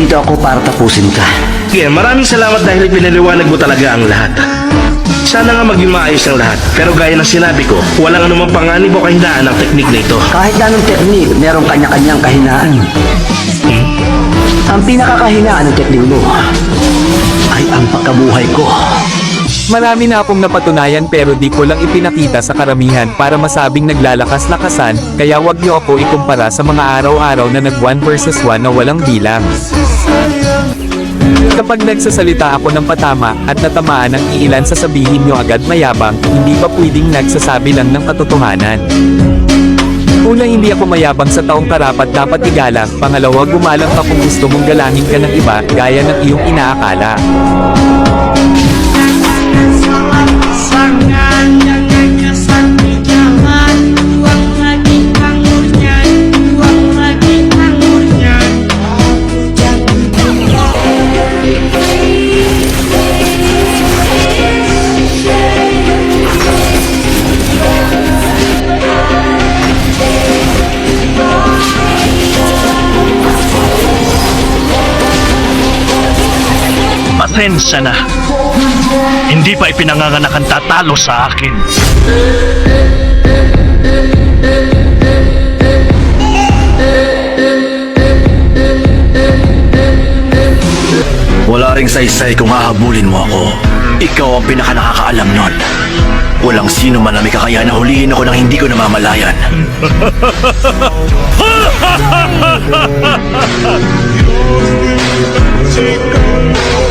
Nandito ako para tapusin ka. Sige, maraming salamat dahil pinaliwanag mo talaga ang lahat. Sana nga maging maayos ang lahat. Pero gaya ng sinabi ko, walang anumang panganib o kahinaan ang teknik na ito. Kahit na anong teknik, merong kanya-kanyang kahinaan. Ang pinakakahinaan ng teknik mo ay ang pagkabuhay ko. Marami na akong napatunayan pero di ko lang ipinakita sa karamihan para masabing naglalakas-lakasan, kaya wag niyo ako ikumpara sa mga araw-araw na nag 1 versus 1 na walang bilang. Kapag nagsasalita ako ng patama at natamaan ng iilan sasabihin nyo agad mayabang, hindi pa pwedeng nagsasabi lang ng katotohanan. Una, hindi ako mayabang sa taong karapat dapat igalang. Pangalawa, gumalang ka kung gusto mong galangin ka ng iba, gaya ng iyong inaakala. Pasensya na. Hindi pa ipinanganganak ang tatalo sa akin. Wala ring saysay kung hahabulin mo ako. Ikaw ang pinaka nakakaalam nun. Walang sino man na may kakaya na huliin ako nang hindi ko namamalayan. Take